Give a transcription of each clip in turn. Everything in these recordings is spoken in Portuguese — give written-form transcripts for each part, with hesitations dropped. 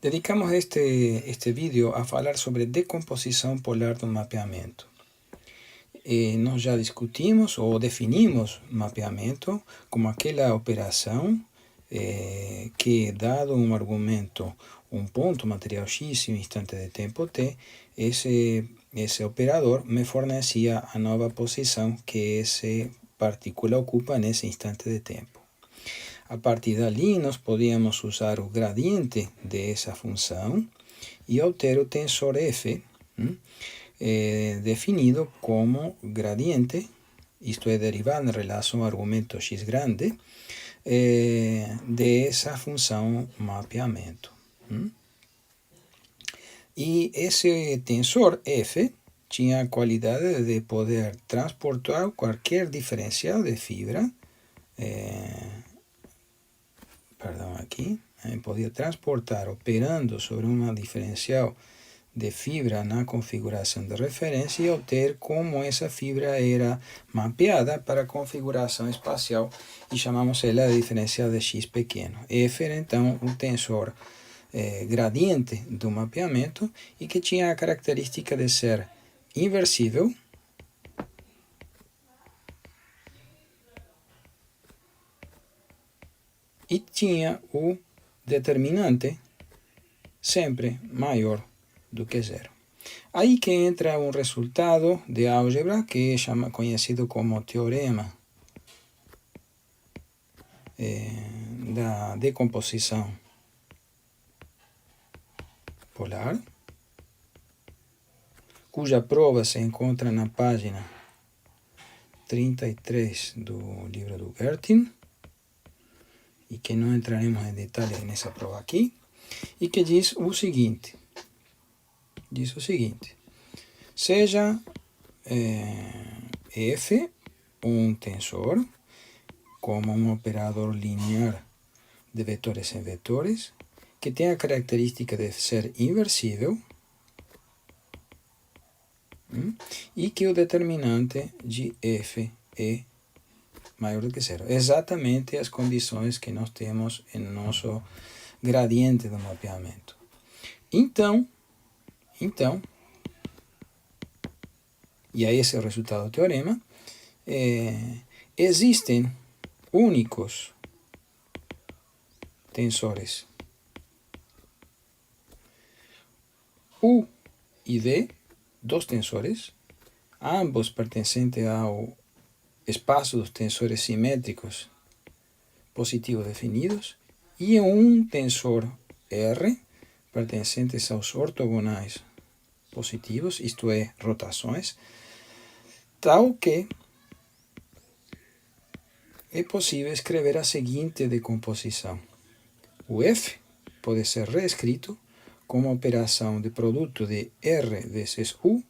Dedicamos este vídeo a falar sobre decomposição polar do mapeamento. Nós já discutimos ou definimos mapeamento como aquela operação que, dado um argumento, um ponto material X e um instante de tempo T, esse operador me fornecia a nova posição que essa partícula ocupa nesse instante de tempo. A partir dali, nós podíamos usar o gradiente dessa função e obter o tensor F, definido como gradiente, isto é, derivado em relação ao argumento x grande, dessa função mapeamento. E esse tensor F tinha a qualidade de poder transportar qualquer diferencial de fibra, podia transportar operando sobre uma diferencial de fibra na configuração de referência e obter como essa fibra era mapeada para a configuração espacial e chamamos ela de diferencial de x pequeno. F era então o tensor gradiente do mapeamento e que tinha a característica de ser inversível, e tinha o determinante sempre maior do que zero. Aí que entra um resultado de álgebra que é conhecido como teorema da decomposição polar, cuja prova se encontra na página 33 do livro do Gertin, e que não entraremos em detalhes nessa prova aqui, e que diz o seguinte, seja F um tensor como um operador linear de vetores em vetores, que tem a característica de ser inversível, e que o determinante de F é maior do que zero. Exatamente as condições que nós temos em nosso gradiente do mapeamento. Então, e aí esse é o resultado do teorema, existem únicos tensores U e V, dos tensores, ambos pertencentes ao espaço dos tensores simétricos positivos definidos, e um tensor R, pertencentes aos ortogonais positivos, isto é, rotações, tal que é possível escrever a seguinte decomposição. O F pode ser reescrito como operação de produto de R vezes U,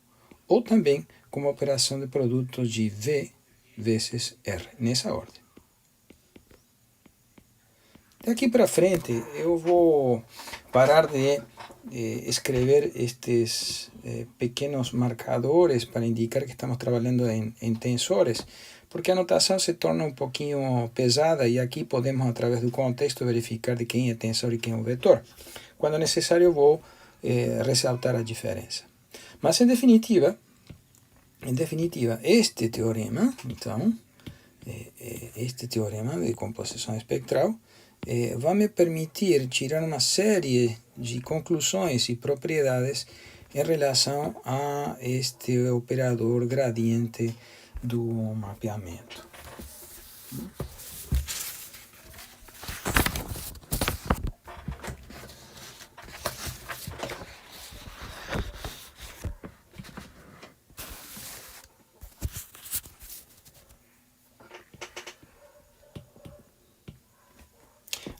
ou também como operação de produto de V vezes R, nessa ordem. Daqui para frente, eu vou parar de escrever estes pequenos marcadores para indicar que estamos trabalhando em tensores, porque a notação se torna um pouquinho pesada e aqui podemos, através do contexto, verificar de quem é tensor e quem é o vetor. Quando necessário, eu vou ressaltar a diferença. Mas, em definitiva, este teorema, então, este teorema de composição espectral, vai me permitir tirar uma série de conclusões e propriedades em relação a este operador gradiente do mapeamento.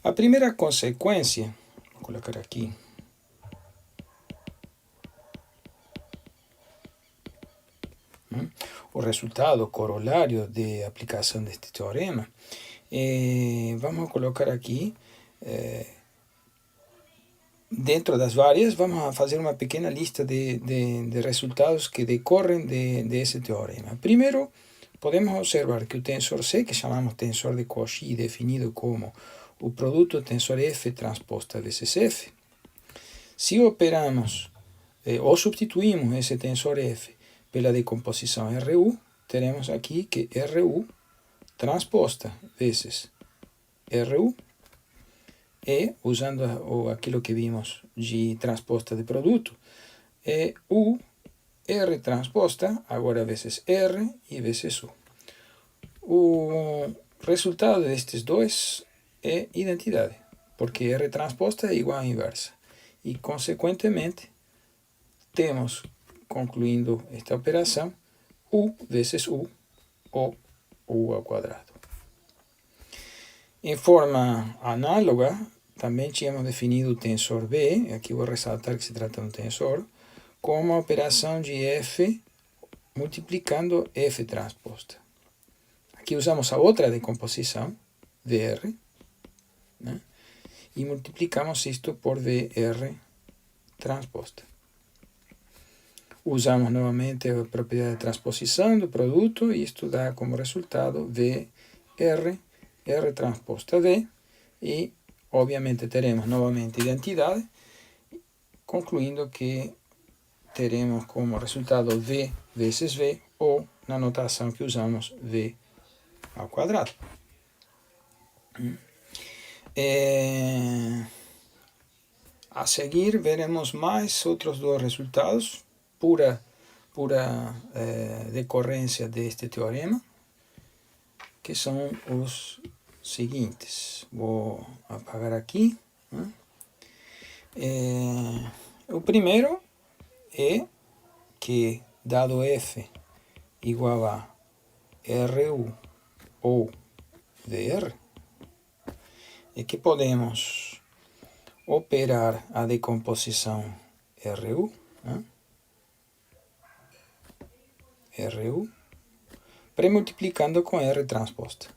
A primeira consequência, vou colocar aqui, o resultado corolário de aplicação deste teorema, vamos colocar aqui, dentro das várias, vamos fazer uma pequena lista de resultados que decorrem desse teorema. Primeiro, podemos observar que o tensor C, que chamamos tensor de Cauchy, definido como o produto tensor F transposta vezes F, Se operamos ou substituímos esse tensor F pela decomposição RU, teremos aqui que RU transposta vezes RU, e, usando aquilo que vimos de transposta de produto, é U, R transposta, agora vezes R e vezes U. O resultado destes dois é identidade, porque R transposta é igual à inversa. E, consequentemente, temos, concluindo esta operação, U vezes U, ou U ao quadrado. Em forma análoga, também tínhamos definido o tensor B, aqui vou ressaltar que se trata de um tensor, com uma operação de F multiplicando F transposta. Aqui usamos a outra decomposição, VR, né? E multiplicamos isto por VR transposta. Usamos novamente a propriedade de transposição do produto, e isto dá como resultado VR, R transposta V, e obviamente teremos novamente identidade, concluindo que teremos como resultado V vezes V, ou na notação que usamos, V ao quadrado. A seguir veremos mais outros dois resultados, pura decorrência deste teorema, que são os seguintes. Vou apagar aqui. O primeiro é que, dado F igual a RU ou VR, é que podemos operar a decomposição RU, né? RU, premultiplicando com R transposta.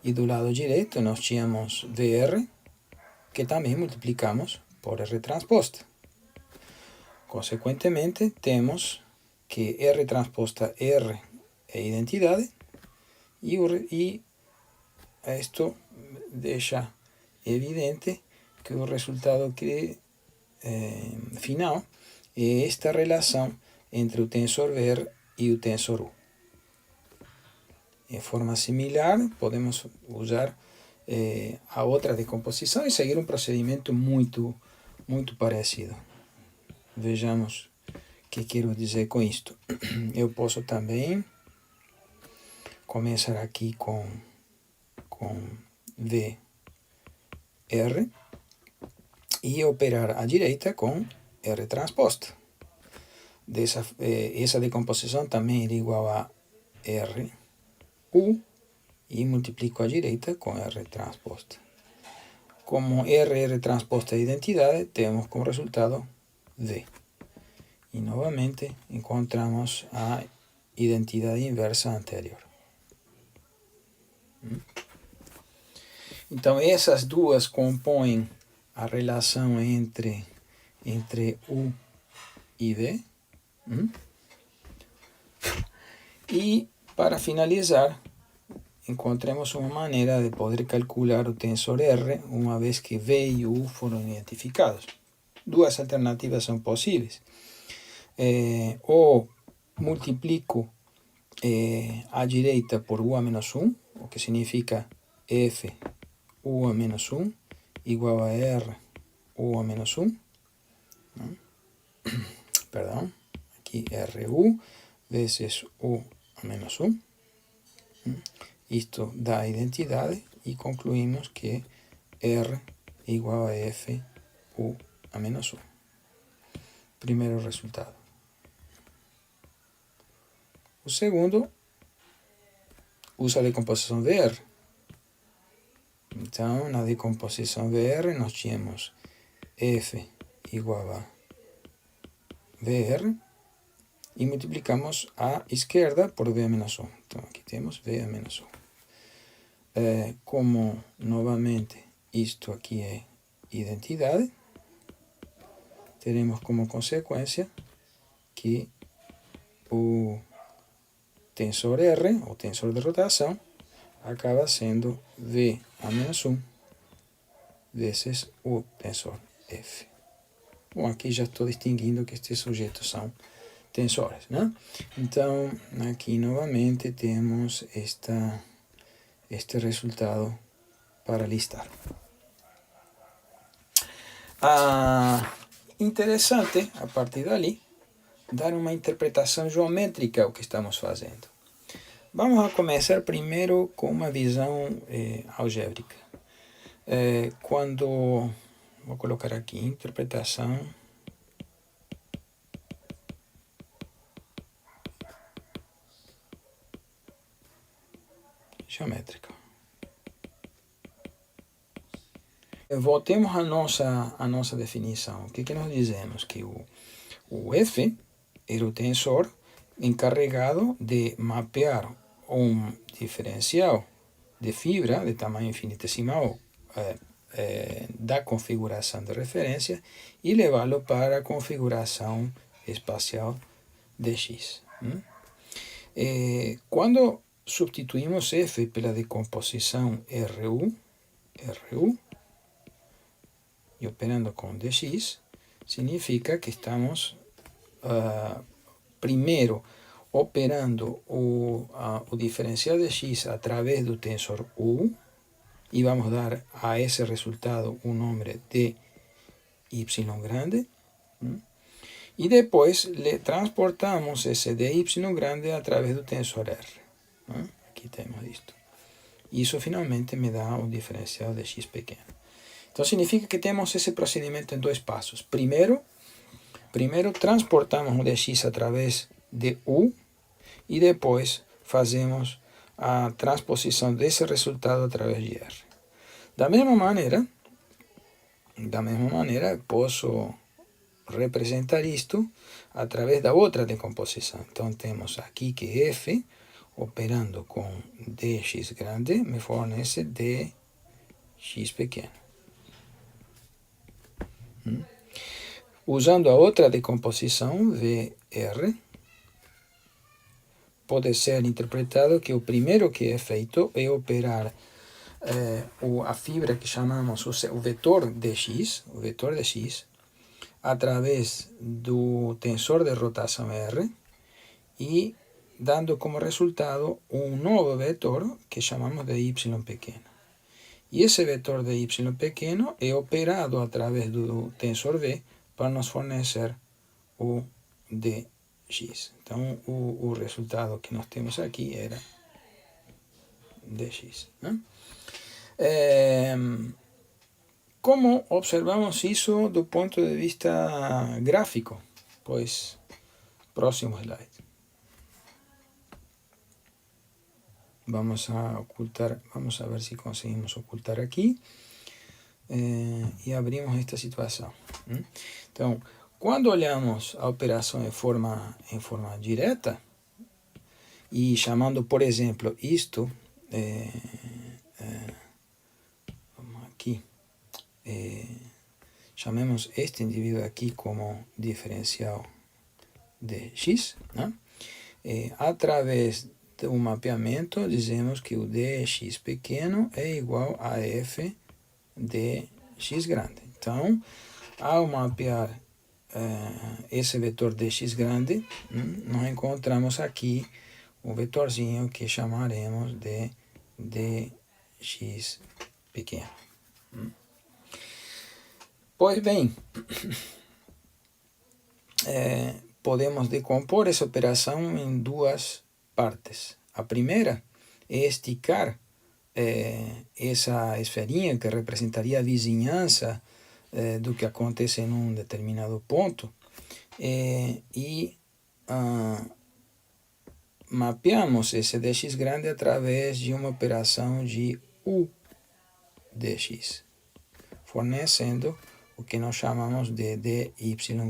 E do lado direito nós tínhamos VR, que também multiplicamos por R transposta. Consequentemente, temos que R transposta R é identidade, e isto deixa evidente que o resultado final é esta relação entre o tensor VR e o tensor U. Em forma similar, podemos usar a outra decomposição e seguir um procedimento muito parecido. Vejamos o que quero dizer com isto. Eu posso também começar aqui com VR e operar à direita com R transposta. Essa decomposição também é igual a R, U, e multiplico à direita com R transposta. Como R transposta é identidade, temos como resultado V. E novamente encontramos a identidade inversa anterior. Então, essas duas compõem a relação entre U e V. E, para finalizar, encontremos uma maneira de poder calcular o tensor R, uma vez que V e U foram identificados. Duas alternativas são possíveis. Ou multiplico à direita por U a menos 1, o que significa F U a menos 1 igual a R U a menos 1. Perdão, aqui RU vezes U a menos 1. Isto dá a identidade e concluímos que R igual a F U a menos 1. Primeiro resultado. O segundo usa a decomposição VR. Então, na decomposição VR, nós tínhamos F igual a VR e multiplicamos à esquerda por V a menos 1. Então, aqui temos V a menos 1. Como, novamente, isto aqui é identidade, teremos como consequência que o tensor R, o tensor de rotação, acaba sendo V a menos 1 vezes o tensor F. Bom, aqui já estou distinguindo que estes sujeitos são tensores, né? Então, aqui novamente temos este resultado para listar. Interessante, a partir dali, dar uma interpretação geométrica ao que estamos fazendo. Vamos a começar primeiro com uma visão algébrica. Vou colocar aqui, interpretação geométrica. Voltemos à nossa definição. O que nós dizemos? Que o F era o tensor encarregado de mapear um diferencial de fibra de tamanho infinitesimal da configuração de referência e levá-lo para a configuração espacial de X. Quando substituímos F pela decomposição RU, e operando com dx, significa que estamos primeiro operando o diferencial de x através do tensor U, e vamos dar a esse resultado um nome de y grande, e depois transportamos esse dy grande através do tensor R. Aqui temos isto. Isso finalmente me dá o diferencial de x pequeno. Então significa que temos esse procedimento em dois passos. Primeiro transportamos o dx através de U e depois fazemos a transposição desse resultado através de R. Da mesma maneira, posso representar isto através da outra decomposição. Então temos aqui que F, operando com dx grande, me fornece dx pequeno. Usando a outra decomposição, VR, pode ser interpretado que o primeiro que é feito é operar a fibra que chamamos o vetor de x, através do tensor de rotação R e dando como resultado um novo vetor que chamamos de y pequeno. E esse vetor de y pequeno é operado através do tensor V para nos fornecer o dx. Então, o resultado que nós temos aqui era dx. Né? Como observamos isso do ponto de vista gráfico? Pois, próximo slide. Vamos a ver se conseguimos ocultar aqui. E abrimos esta situação. Então, quando olhamos a operação em forma direta, e chamando, por exemplo, isto, vamos aqui, chamemos este indivíduo aqui como diferencial de x, né? Através do mapeamento, dizemos que o dx pequeno é igual a f de x grande. Então, ao mapear esse vetor de x grande, nós encontramos aqui um vetorzinho que chamaremos de dx pequeno. Pois bem, podemos decompor essa operação em duas partes. A primeira é esticar essa esferinha que representaria a vizinhança do que acontece em um determinado ponto e mapeamos esse dx grande através de uma operação de U dx, fornecendo o que nós chamamos de dy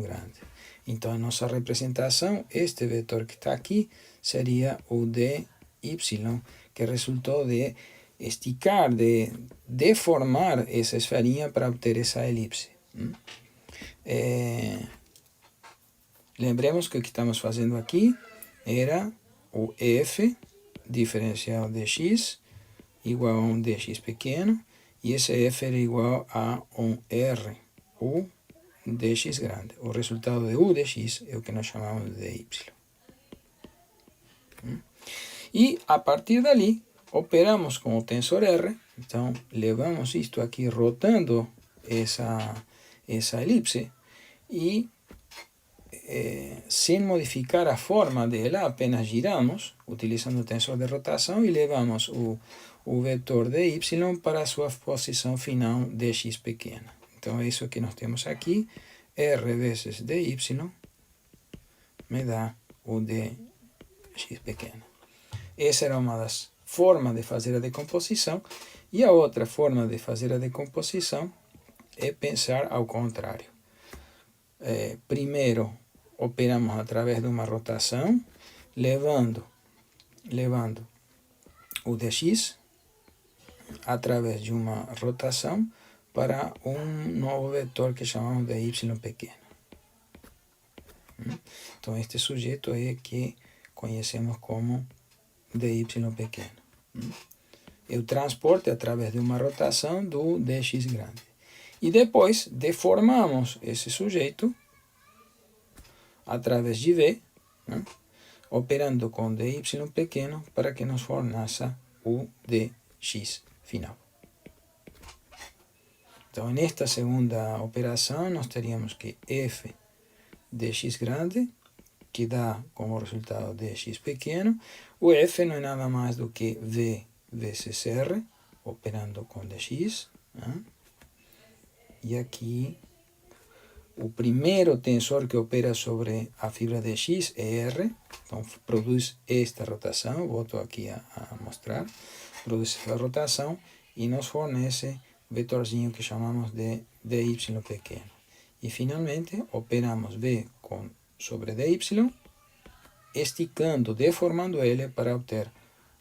grande. Então, em nossa representação, este vetor que está aqui seria o dy, que resultou de esticar, de deformar essa esferinha para obter essa elipse. Lembremos que o que estamos fazendo aqui era o f diferencial de x igual a um dx pequeno, e esse f era igual a um r, u dx grande. O resultado de u de x é o que nós chamamos de y. E a partir dali, operamos com o tensor R. Então, levamos isto aqui rotando essa elipse e sem modificar a forma dela, apenas giramos, utilizando o tensor de rotação, e levamos o vetor de y para a sua posição final dx pequena. Então, é isso que nós temos aqui. R vezes dy me dá o dx pequeno. Essa era uma das formas de fazer a decomposição. E a outra forma de fazer a decomposição é pensar ao contrário. Primeiro, operamos através de uma rotação, levando o dx através de uma rotação para um novo vetor que chamamos de y pequeno. Então, este sujeito é que conhecemos como dy pequeno. É o transporte através de uma rotação do dx grande. E depois deformamos esse sujeito através de v, operando com dy pequeno para que nos forneça o dx final. Então, nesta segunda operação, nós teríamos que f dx grande, que dá como resultado dx pequeno. O f não é nada mais do que v vezes r, operando com dx. E aqui, o primeiro tensor que opera sobre a fibra dx é r. Então, produz esta rotação. Volto aqui a mostrar. Produz essa rotação e nos fornece o vetorzinho que chamamos de dy pequeno. E, finalmente, operamos v sobre dy, esticando, deformando ele para obter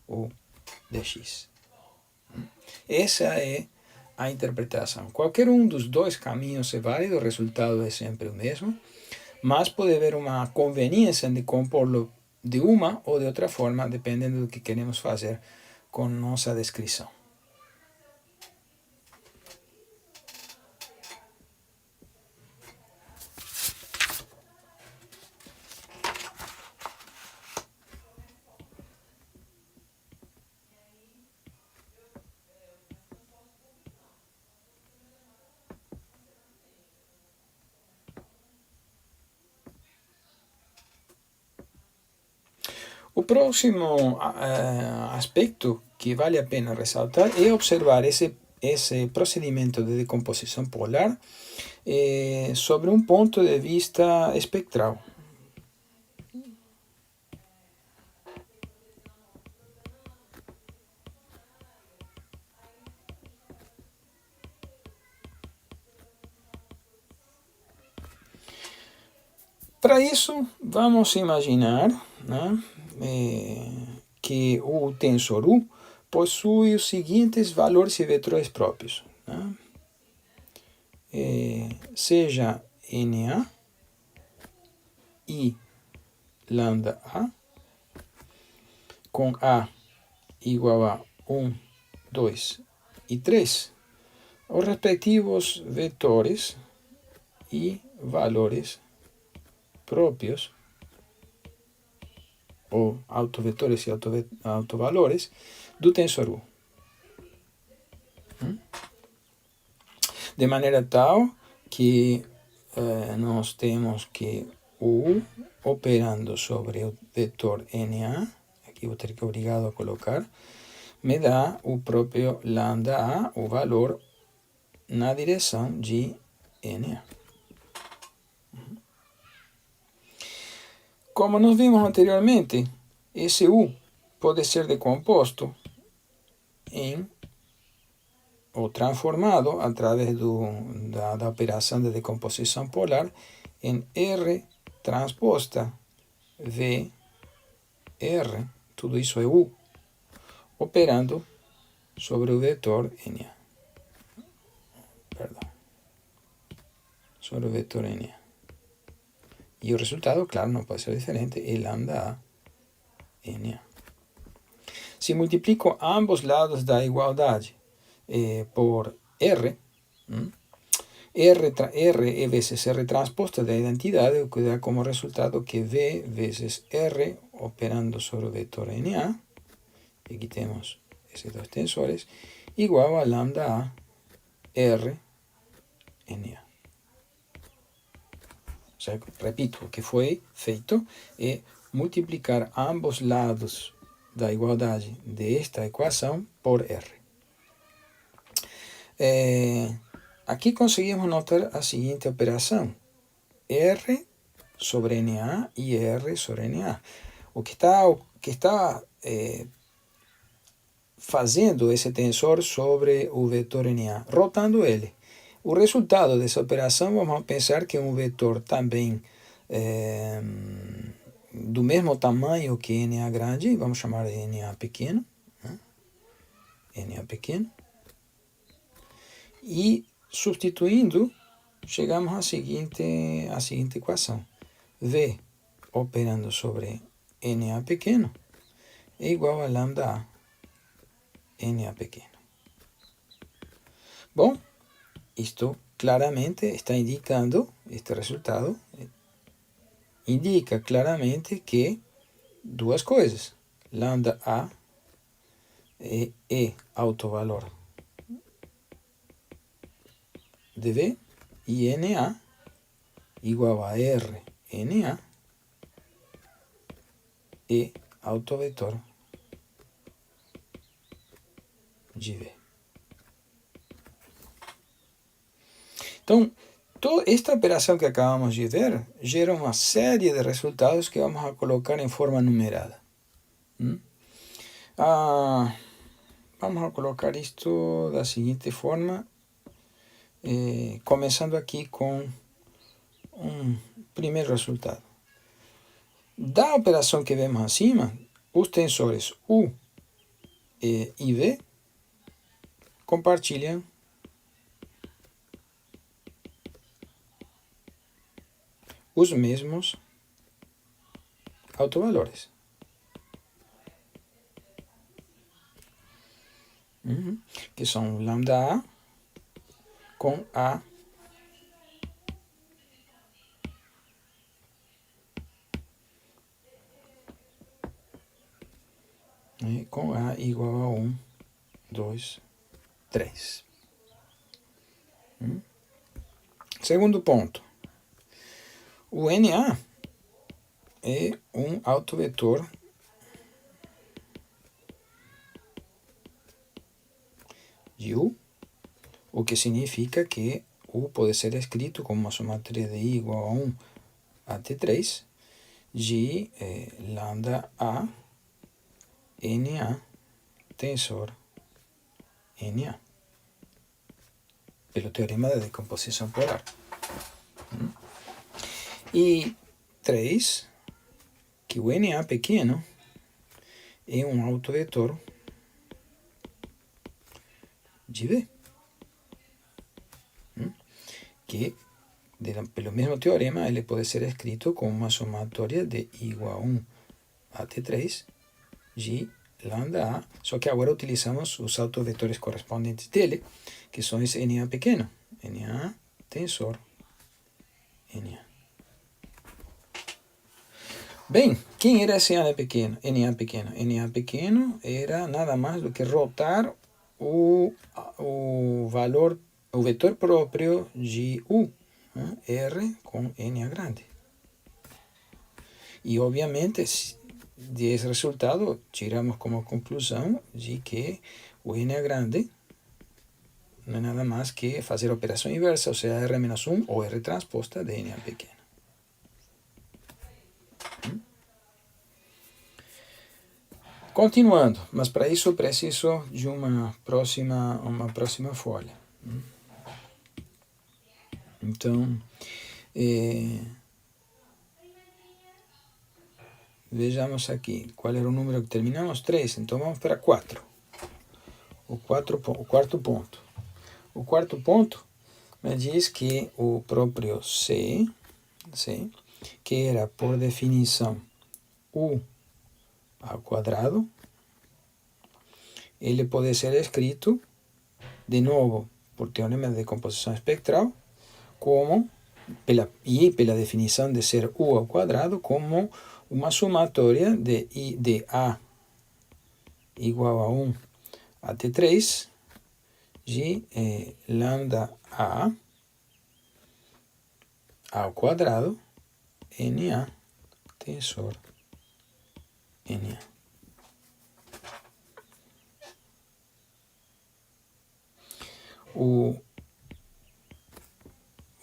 o dx. Essa é a interpretação. Qualquer um dos dois caminhos é válido, o resultado é sempre o mesmo, mas pode haver uma conveniência de compor-lo de uma ou de outra forma, dependendo do que queremos fazer com nossa descrição. O próximo aspecto que vale a pena ressaltar é observar esse procedimento de decomposição polar sobre um ponto de vista espectral. Para isso, vamos imaginar, que o tensor U possui os seguintes valores e vetores próprios. Seja NA e lambda A, com A igual a 1, 2 e 3, os respectivos vetores e valores próprios, ou autovetores e autovalores, do tensor U. De maneira tal que nós temos que U operando sobre o vetor NA, aqui vou ter que obrigado a colocar, me dá o próprio lambda A, o valor na direção de NA. Como nós vimos anteriormente, esse U pode ser decomposto ou transformado através da operação de decomposição polar em R transposta V R, tudo isso é U, operando sobre o vetor NA. Sobre o vetor NA. E o resultado, claro, não pode ser diferente, é lambda A NA. Se multiplico ambos lados da igualdade por R, R vezes R transposta da identidade, o que dá como resultado que V vezes R operando sobre o vetor NA, e aqui temos esses dois tensores, igual a lambda A R NA. O sea, repito, o que foi feito é multiplicar ambos lados da igualdade desta equação por R. Aqui conseguimos notar a seguinte operação: R sobre NA e R sobre NA. O que está fazendo esse tensor sobre o vetor NA? Rotando ele. O resultado dessa operação, vamos pensar que é um vetor também do mesmo tamanho que NA grande, vamos chamar de NA pequeno, né? NA pequeno. E substituindo, chegamos à seguinte equação. V operando sobre NA pequeno é igual a lambda A NA pequeno. Bom, isto claramente está indicando, este resultado indica claramente que duas coisas. Lambda A é autovalor de V e NA igual a R NA é autovetor de V. Então, toda esta operação que acabamos de ver gera uma série de resultados que vamos a colocar em forma numerada. Vamos a colocar isto da seguinte forma, começando aqui com um primeiro resultado. Da operação que vemos acima, os tensores U e V compartilham os mesmos autovalores. Que são lambda A com A com A igual a 1, 2, 3. Segundo ponto. O NA é um autovetor de U, o que significa que U pode ser escrito como uma somatória de I igual a 1 até 3 de lambda A NA tensor NA, pelo teorema da decomposição polar. E 3, que o NA pequeno é um autovetor de V, que pelo mesmo teorema ele pode ser escrito como uma somatória de I igual a 1 até 3 de lambda A, só que agora utilizamos os autovetores correspondentes dele, que são esse NA pequeno, NA tensor NA. Bem, quem era esse NA pequeno? NA pequeno? NA pequeno era nada mais do que rotar o valor, o vetor próprio de U, né? R com NA grande. E obviamente, desse resultado, tiramos como conclusão de que o NA grande não é nada mais que fazer a operação inversa, ou seja, R-1 ou R transposta de NA pequeno. Continuando, mas para isso preciso de uma próxima folha. Então, vejamos aqui, qual era o número que terminamos? 3, então vamos para 4. O quarto ponto. O quarto ponto me diz que o próprio C, que era por definição U ao quadrado, ele pode ser escrito, de novo, por teorema de decomposição espectral, como, pela definição de ser U ao quadrado, como uma somatória de A igual a 1 até 3 de lambda A ao quadrado NA tensor NA.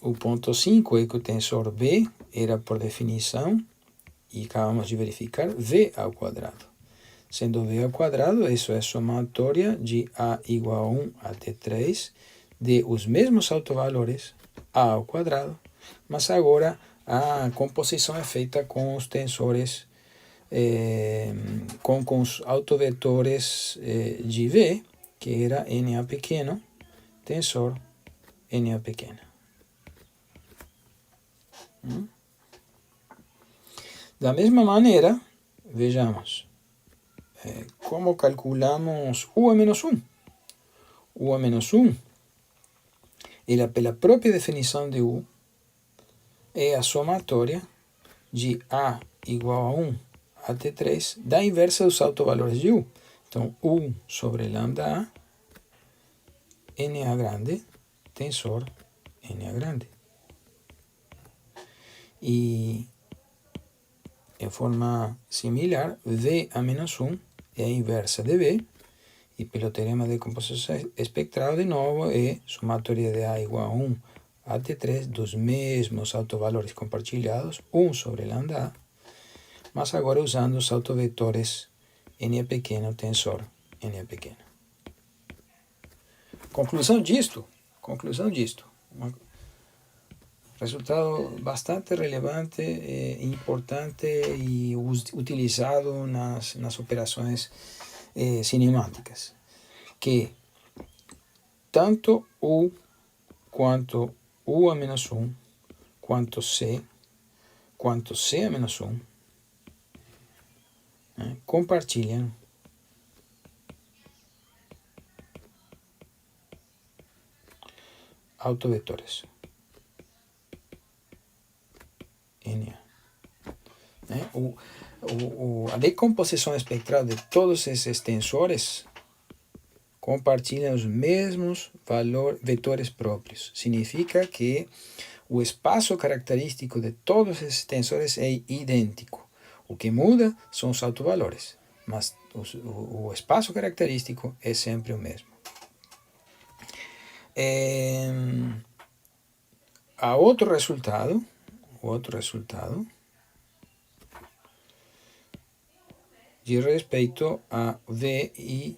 O ponto 5 é que o tensor B era, por definição, e acabamos de verificar, V ao quadrado. Sendo V ao quadrado, isso é somatória de A igual a 1 até 3 de os mesmos autovalores A ao quadrado, mas agora a composição é feita com os tensores, com os autovetores de V, que era NA pequeno, tensor NA pequena. Da mesma maneira, vejamos como calculamos U a menos 1. U a menos 1, ela pela própria definição de U, é a somatória de A igual a 1 até 3 da inversa dos autovalores de U. Então, 1 sobre lambda A, NA grande, tensor NA grande. E, em forma similar, V a menos 1 é a inversa de V, e pelo teorema de composição espectral, de novo, é somatória de A igual a 1 até 3 dos mesmos autovalores compartilhados, 1 sobre lambda A, mas agora usando os autovetores NA pequeno, tensor NA pequeno. Conclusão disto, resultado bastante relevante, importante e utilizado nas operações cinemáticas, que tanto U quanto U a menos 1, quanto C a menos 1, compartilham autovetores NA. A decomposição espectral de todos esses tensores compartilham os mesmos vetores próprios. Significa que o espaço característico de todos esses tensores é idêntico. O que muda são os autovalores, mas o espaço característico é sempre o mesmo. Há outro resultado de respeito a V e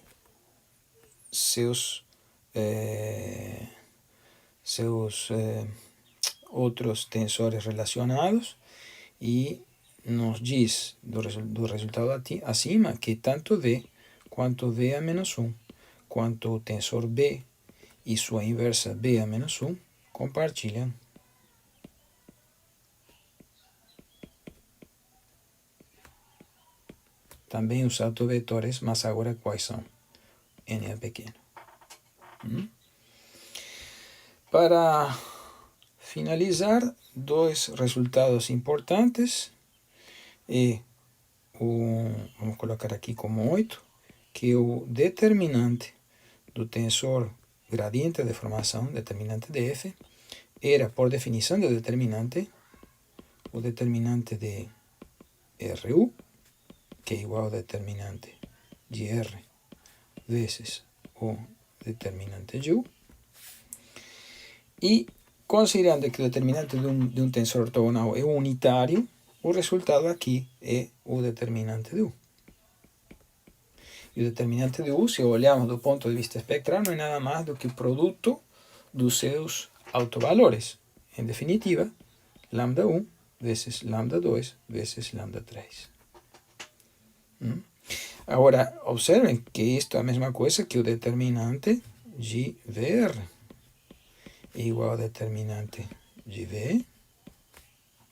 seus outros tensores relacionados, e nos diz do resultado acima que tanto V quanto V a menos 1, quanto o tensor B e sua inversa B a menos 1 compartilham também os autovetores, mas agora quais são? NA pequeno. Para finalizar, dois resultados importantes. Vamos colocar aqui como 8, que o determinante do tensor gradiente de deformação, determinante de F, era, por definição do determinante, o determinante de RU, que é igual ao determinante de R vezes o determinante de U. E, considerando que o determinante de um tensor ortogonal é unitário, o resultado aqui é o determinante de U. E o determinante de U, se olharmos do ponto de vista espectral, não é nada mais do que o produto dos seus autovalores. Em definitiva, lambda 1 vezes lambda 2 vezes lambda 3. Agora, observem que isto é a mesma coisa que o determinante de VR. É igual ao determinante de V.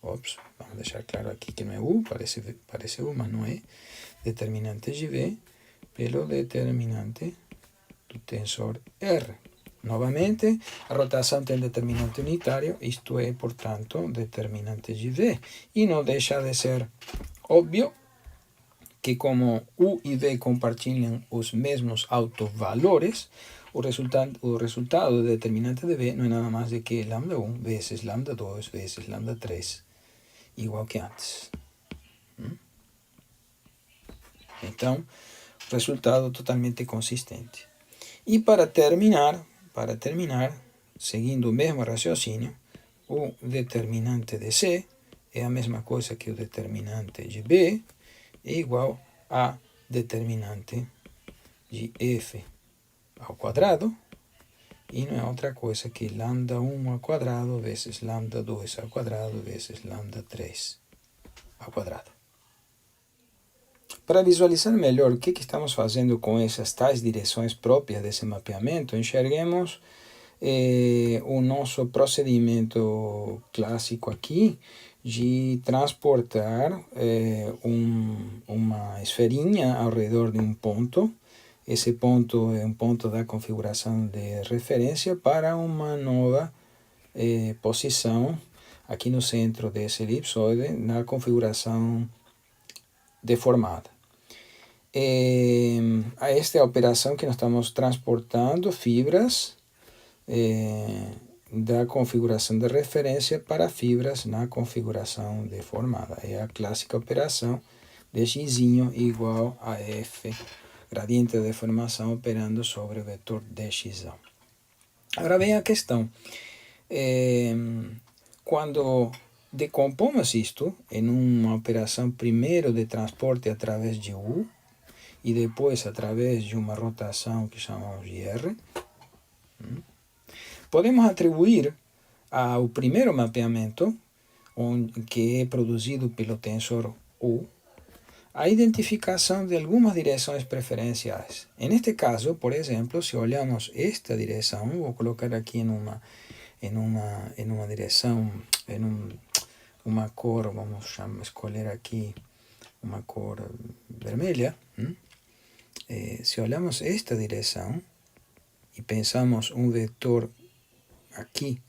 Vamos deixar claro aqui que não é U, parece U, mas não é. Determinante de V pelo determinante do tensor R. Novamente, a rotação tem determinante unitário, isto é, portanto, determinante de V. E não deixa de ser óbvio que como U e V compartilham os mesmos autovalores, o resultado determinante de V não é nada mais do que lambda 1 vezes lambda 2 vezes lambda 3, igual que antes. Então, resultado totalmente consistente. E para terminar, seguindo o mesmo raciocínio, o determinante de C é a mesma coisa que o determinante de B, é igual a determinante de F ao quadrado, e não é outra coisa que lambda 1 ao quadrado vezes lambda 2 ao quadrado vezes lambda 3 ao quadrado. Para visualizar melhor o que estamos fazendo com essas tais direções próprias desse mapeamento, enxerguemos o nosso procedimento clássico aqui de transportar uma esferinha ao redor de um ponto. Esse ponto é um ponto da configuração de referência para uma nova posição aqui no centro desse elipsoide na configuração deformada. Esta é a operação que nós estamos transportando fibras da configuração de referência para fibras na configuração deformada. É a clássica operação de x igual a f, gradiente de deformação operando sobre o vetor dx. Agora vem a questão. Quando decompomos isto em uma operação primeiro de transporte através de U e depois através de uma rotação que chamamos de R, podemos atribuir ao primeiro mapeamento, que é produzido pelo tensor U, a identificação de algumas direções preferenciais. Neste caso, por exemplo, se olhamos esta direção, vou colocar aqui em uma direção, uma cor, vamos escolher aqui uma cor vermelha. Se olhamos esta direção e pensamos um vetor aqui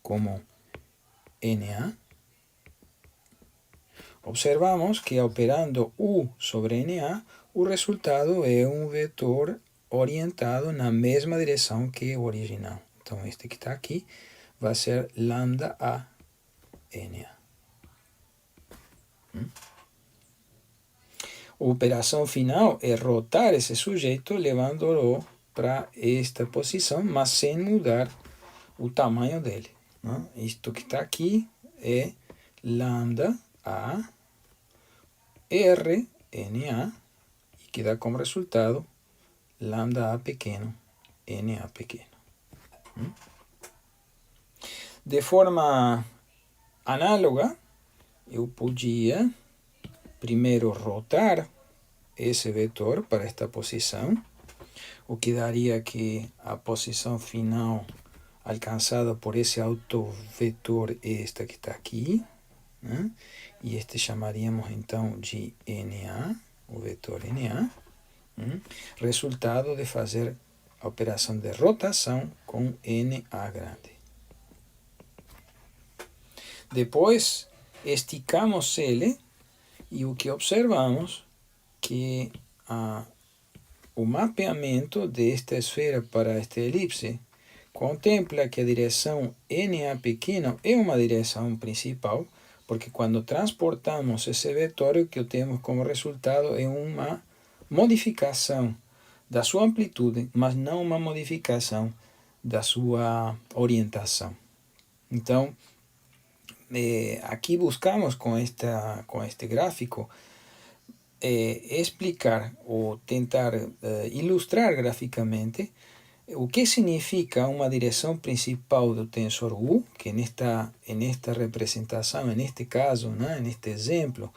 como NA, observamos que operando U sobre NA, o resultado é um vetor orientado na mesma direção que o original. Então, este que está aqui vai ser lambda A NA. A operação final é rotar esse sujeito, levando-o para esta posição, mas sem mudar o tamanho dele. Isto que está aqui é lambda A R NA, e que dá como resultado lambda A pequeno NA pequeno. De forma análoga, eu podia primeiro rotar esse vetor para esta posição, o que daria que a posição final alcançada por esse autovetor é esta que está aqui, e este chamaríamos então de NA, o vetor NA, resultado de fazer a operação de rotação com NA grande. Depois, esticamos ele e o que observamos que o mapeamento desta esfera para esta elipse contempla que a direção NA pequeno é uma direção principal, porque quando transportamos esse vetor, o que temos como resultado é uma modificação da sua amplitude, mas não uma modificação da sua orientação. Então, aqui buscamos com este gráfico explicar ou tentar ilustrar graficamente o que significa uma direção principal do tensor U, que nesta representação, neste caso, neste exemplo,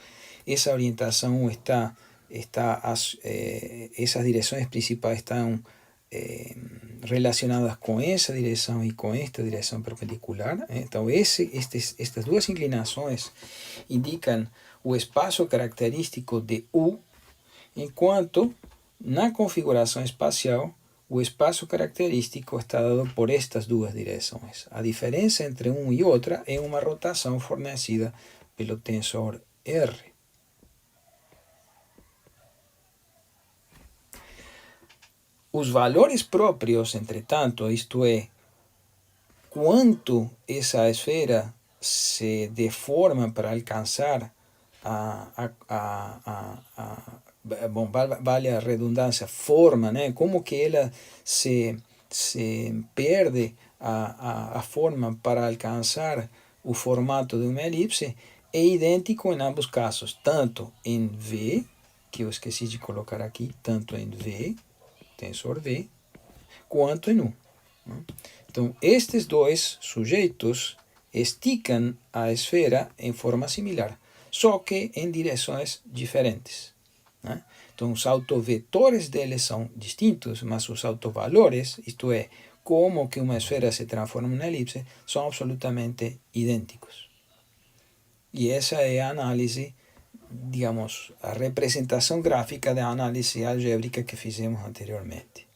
essa orientação essas direções principais estão relacionadas com essa direção e com esta direção perpendicular. Então, estas duas inclinações indicam o espaço característico de U, enquanto na configuração espacial o espaço característico está dado por estas duas direções. A diferença entre uma e outra é uma rotação fornecida pelo tensor R. Os valores próprios, entretanto, isto é, quanto essa esfera se deforma para alcançar bom, vale a redundância, forma, né? Como que ela se perde a forma para alcançar o formato de uma elipse, é idêntico em ambos casos, tanto em V, que eu esqueci de colocar aqui, tanto em V, tensor V, quanto em U. Então, estes dois sujeitos esticam a esfera em forma similar, só que em direções diferentes. Né? Então, os autovetores deles são distintos, mas os autovalores, isto é, como que uma esfera se transforma em uma elipse, são absolutamente idênticos. E essa é a análise, digamos, a representação gráfica da análise algébrica que fizemos anteriormente.